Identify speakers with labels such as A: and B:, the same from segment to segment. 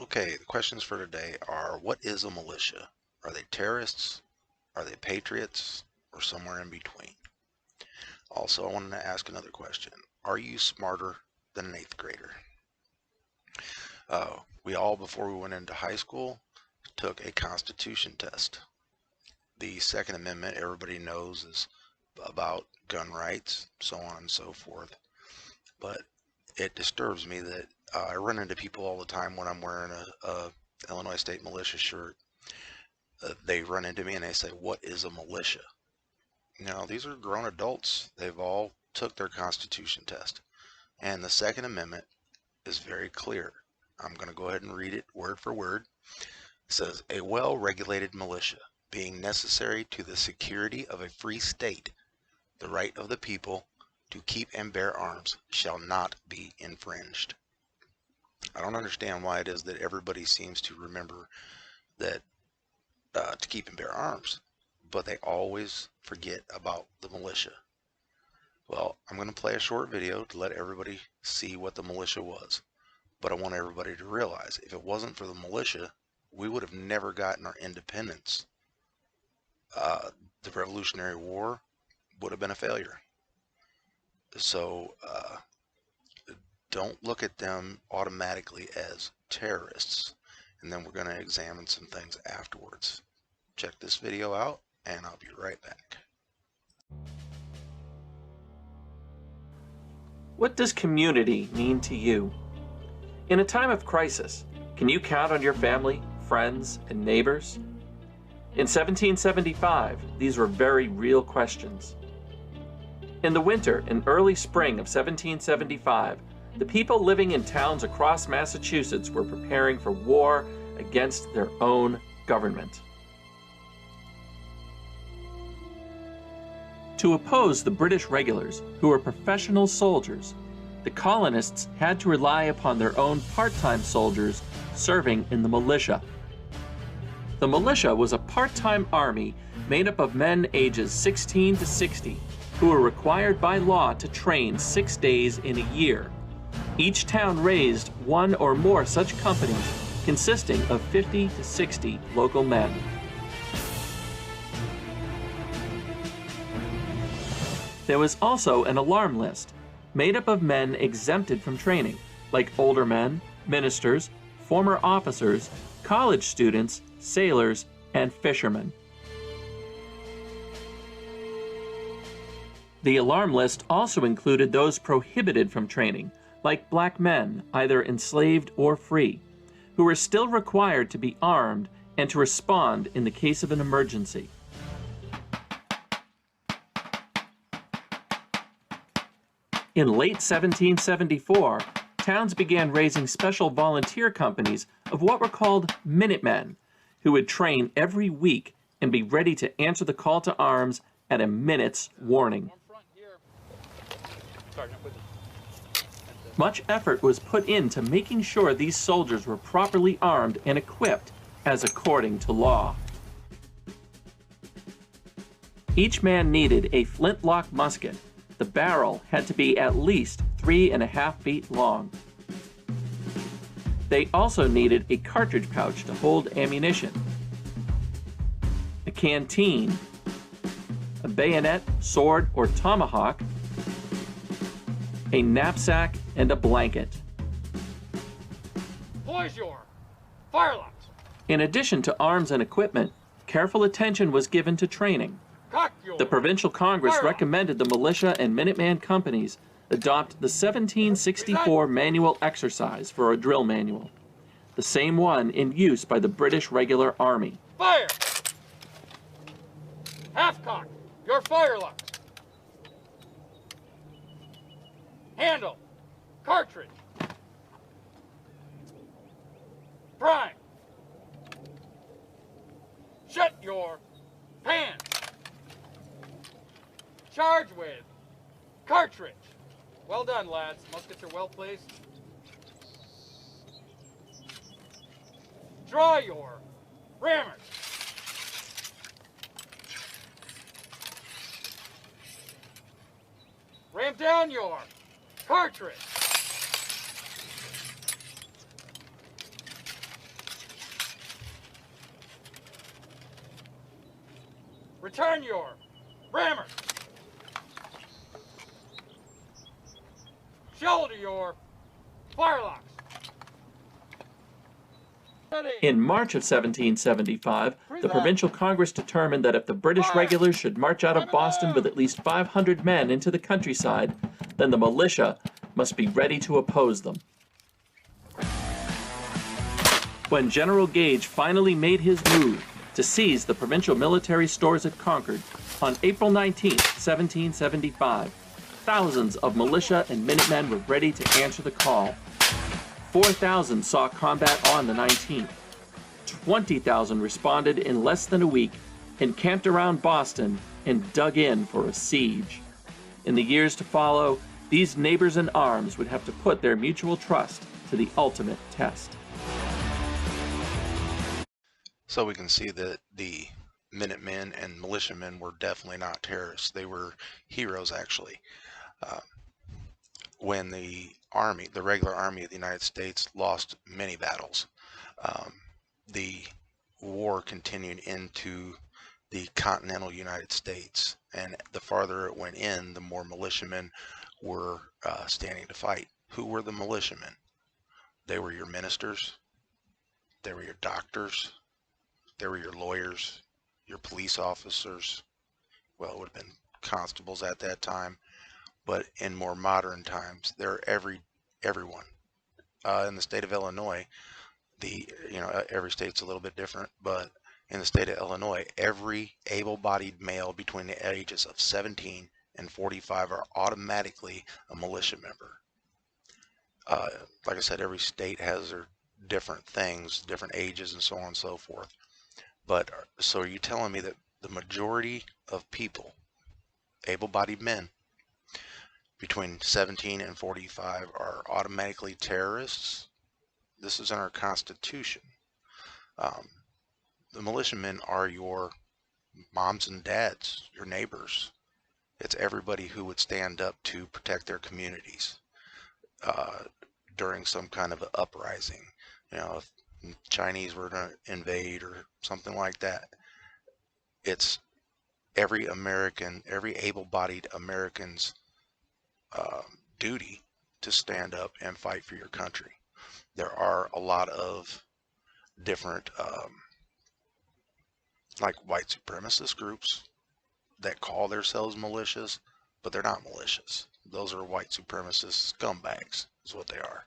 A: Okay, the questions for today are: what is a militia? Are they terrorists? Are they patriots? Or somewhere in between? Also, I wanted to ask another question. Are you smarter than an eighth grader? We all, before we went into high school, took a Constitution test. The Second Amendment, everybody knows, is about gun rights, so on and so forth. But it disturbs me that I run into people all the time when I'm wearing a Illinois State Militia shirt. They run into me and they say, "What is a militia?" Now, these are grown adults. They've all took their Constitution test. And the Second Amendment is very clear. I'm going to go ahead and read it word for word. It says, "A well-regulated militia, being necessary to the security of a free state, the right of the people to keep and bear arms shall not be infringed." I don't understand why it is that everybody seems to remember that to keep and bear arms, but they always forget about the militia. Well, I'm going to play a short video to let everybody see what the militia was. But I want everybody to realize, if it wasn't for the militia, we would have never gotten our independence. The Revolutionary War would have been a failure. So don't look at them automatically as terrorists. And then we're going to examine some things afterwards. Check this video out, and I'll be right back.
B: What does community mean to you? In a time of crisis, can you count on your family, friends, and neighbors? In 1775, these were very real questions. In the winter and early spring of 1775, the people living in towns across Massachusetts were preparing for war against their own government. To oppose the British regulars, who were professional soldiers, the colonists had to rely upon their own part-time soldiers serving in the militia. The militia was a part-time army made up of men ages 16 to 60 who were required by law to train 6 days in a year. Each town raised one or more such companies consisting of 50 to 60 local men. There was also an alarm list made up of men exempted from training, like older men, ministers, former officers, college students, sailors, and fishermen. The alarm list also included those prohibited from training, like black men, either enslaved or free, who were still required to be armed and to respond in the case of an emergency. In late 1774, towns began raising special volunteer companies of what were called Minutemen, who would train every week and be ready to answer the call to arms at a minute's warning. Much effort was put into making sure these soldiers were properly armed and equipped as according to law. Each man needed a flintlock musket. The barrel had to be at least 3.5 feet long. They also needed a cartridge pouch to hold ammunition, a canteen, a bayonet, sword, or tomahawk, a knapsack, and a blanket.
C: Poise your firelocks.
B: In addition to arms and equipment, careful attention was given to training. The Provincial Congress recommended the militia and Minuteman companies adopt the 1764 manual exercise for a drill manual, the same one in use by the British Regular Army.
C: Fire! Half-cock, your firelocks. Handle, cartridge. Prime. Shut your pants. Charge with cartridge. Well done, lads. Muskets are well placed. Draw your rammers. Ram down your cartridge. Return your rammer. Shoulder your firelocks.
B: In March of 1775, the Provincial Congress determined that if the British regulars should march out of Boston with at least 500 men into the countryside, then the militia must be ready to oppose them. When General Gage finally made his move to seize the provincial military stores at Concord on April 19, 1775, thousands of militia and Minutemen were ready to answer the call. 4,000 saw combat on the 19th. 20,000 responded in less than a week, encamped around Boston, and dug in for a siege. In the years to follow, these neighbors in arms would have to put their mutual trust to the ultimate test.
A: So we can see that the Minutemen and militiamen were definitely not terrorists. They were heroes, actually. When the army, the regular army of the United States, lost many battles, the war continued into the continental United States, and the farther it went in, the more militiamen were standing to fight. Who were the militiamen? They were your ministers, they were your doctors, they were your lawyers, your police officers. Well, it would have been constables at that time, but in more modern times, they're everyone. In the state of Illinois, every state's a little bit different, but in the state of Illinois, every able-bodied male between the ages of 17 and 45 are automatically a militia member. Like I said, every state has their different things, different ages, and so on and so forth. But so are you telling me that the majority of people, able-bodied men, between 17 and 45 are automatically terrorists? This is in our Constitution. The militiamen are your moms and dads, your neighbors. It's everybody who would stand up to protect their communities during some kind of uprising. If Chinese were to invade or something like that, it's every American, every able-bodied American's duty to stand up and fight for your country. There are a lot of different like white supremacist groups that call themselves militias, but they're not militias. Those are white supremacist scumbags is what they are.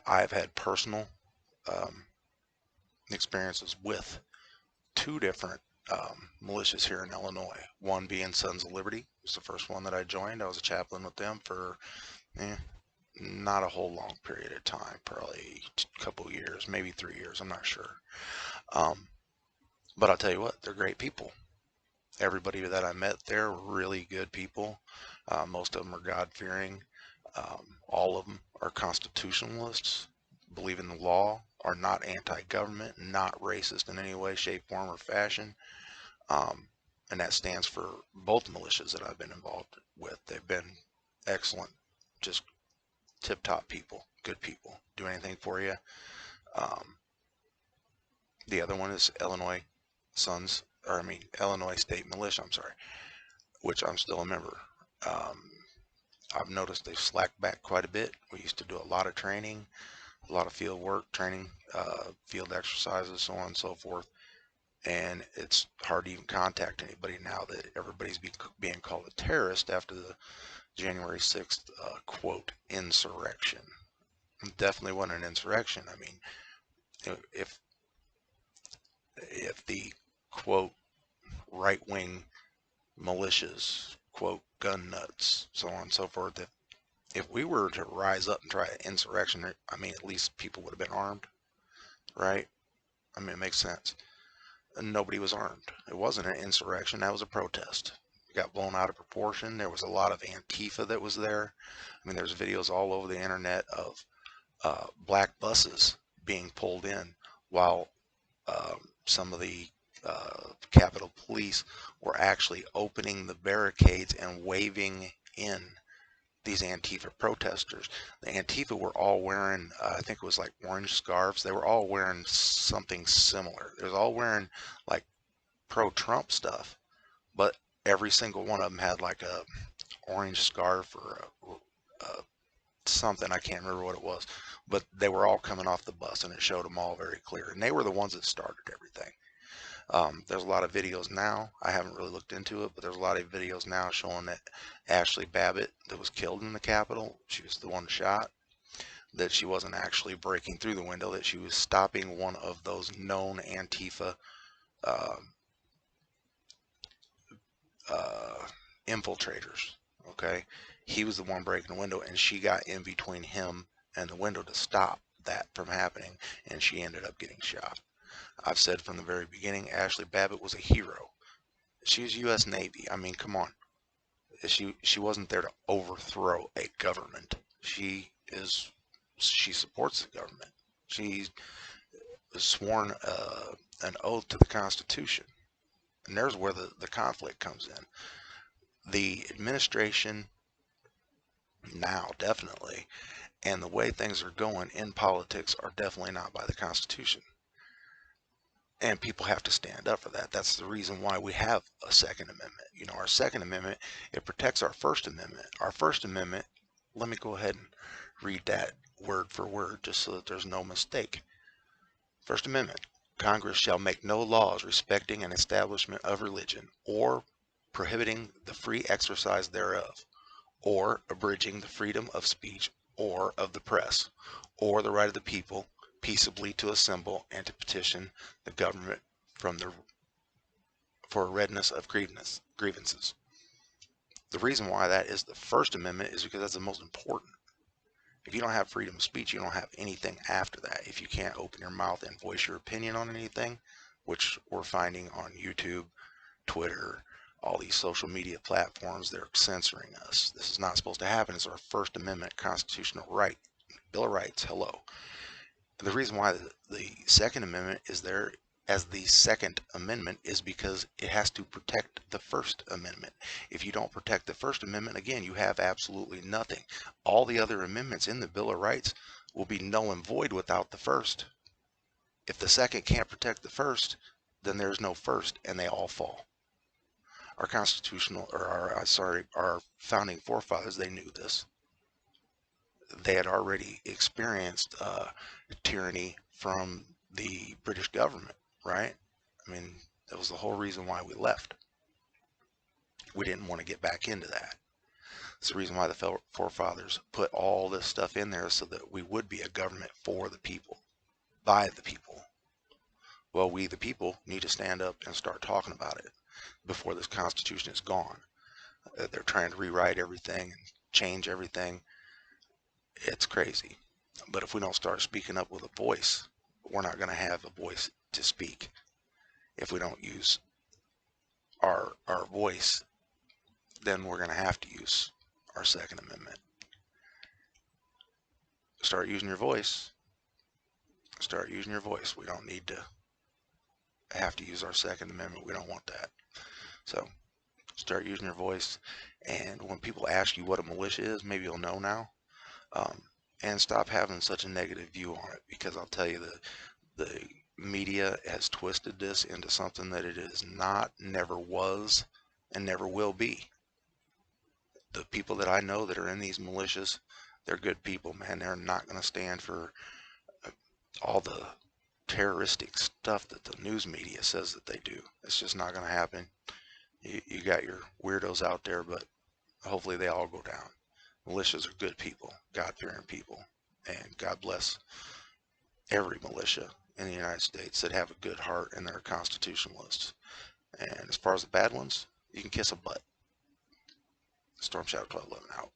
A: I've had personal experiences with two different militias here in Illinois. One being Sons of Liberty. It was the first one that I joined. I was a chaplain with them for not a whole long period of time, probably a couple years, maybe 3 years, I'm not sure. But I'll tell you what, they're great people. Everybody that I met there were really good people. Most of them are God-fearing. All of them are constitutionalists, believe in the law, are not anti-government, not racist in any way, shape, form, or fashion. And that stands for both militias that I've been involved with. They've been excellent, just tip-top people, good people, do anything for you. The other one is Illinois State Militia, which I'm still a member. I've noticed they've slacked back quite a bit. We used to do a lot of training, a lot of field work, training, field exercises, so on and so forth. And it's hard to even contact anybody now that everybody's being called a terrorist after the January 6th, quote, insurrection. It definitely wasn't an insurrection. I mean, if the, quote, right-wing militias, quote, gun nuts, so on and so forth, if we were to rise up and try an insurrection, I mean, at least people would have been armed, right? I mean, it makes sense. And nobody was armed. It wasn't an insurrection. That was a protest. It got blown out of proportion. There was a lot of Antifa that was there. I mean, there's videos all over the internet of black buses being pulled in while some of the Capitol Police were actually opening the barricades and waving in these Antifa protesters. The Antifa were all wearing, I think it was like orange scarves. They were all wearing something similar. They were all wearing like pro-Trump stuff, but every single one of them had like a orange scarf or something. I can't remember what it was, but they were all coming off the bus, and it showed them all very clear. And they were the ones that started everything. There's a lot of videos now. I haven't really looked into it, but there's a lot of videos now showing that Ashley Babbitt, that was killed in the Capitol, she was the one shot, that she wasn't actually breaking through the window, that she was stopping one of those known Antifa uh, infiltrators. Okay, he was the one breaking the window, and she got in between him and the window to stop that from happening, and she ended up getting shot. I've said from the very beginning, Ashley Babbitt was a hero. She was U.S. Navy. I mean, come on. She wasn't there to overthrow a government. She supports the government. She sworn an oath to the Constitution, and there's where the conflict comes in. The administration now, definitely, and the way things are going in politics are definitely not by the Constitution. And people have to stand up for that. That's the reason why we have a Second Amendment. You know, our Second Amendment, it protects our First Amendment. Our First Amendment, let me go ahead and read that word for word just so that there's no mistake. First Amendment, Congress shall make no laws respecting an establishment of religion or prohibiting the free exercise thereof, or abridging the freedom of speech or of the press, or the right of the people peaceably to assemble and to petition the government for a redress of grievances. The reason why that is the First Amendment is because that's the most important. If you don't have freedom of speech, you don't have anything after that. If you can't open your mouth and voice your opinion on anything, which we're finding on YouTube, Twitter, all these social media platforms, they're censoring us. This is not supposed to happen. It's our First Amendment constitutional right. Bill of Rights, hello. The reason why the Second Amendment is there as the Second Amendment is because it has to protect the First Amendment. If you don't protect the First Amendment, again, you have absolutely nothing. All the other amendments in the Bill of Rights will be null and void without the First. If the Second can't protect the First, then there's no First, and they all fall. Our our founding forefathers, they knew this. They had already experienced tyranny from the British government, right? I mean, that was the whole reason why we left. We didn't want to get back into that. It's the reason why the forefathers put all this stuff in there so that we would be a government for the people, by the people. Well, we, the people, need to stand up and start talking about it before this Constitution is gone. They're trying to rewrite everything and change everything. It's crazy. But if we don't start speaking up with a voice, we're not going to have a voice to speak. If we don't use our voice, then we're going to have to use our Second Amendment. Start using your voice. Start using your voice. We don't need to have to use our Second Amendment. We don't want that. So start using your voice. And when people ask you what a militia is, maybe you'll know now. And stop having such a negative view on it, because I'll tell you the media has twisted this into something that it is not, never was, and never will be. The people that I know that are in these militias, they're good people, man. They're not going to stand for all the terroristic stuff that the news media says that they do. It's just not going to happen. You got your weirdos out there, but hopefully they all go down. Militias are good people, God-fearing people, and God bless every militia in the United States that have a good heart and they're constitutionalists. And as far as the bad ones, you can kiss a butt. Storm Shadow 1211 out.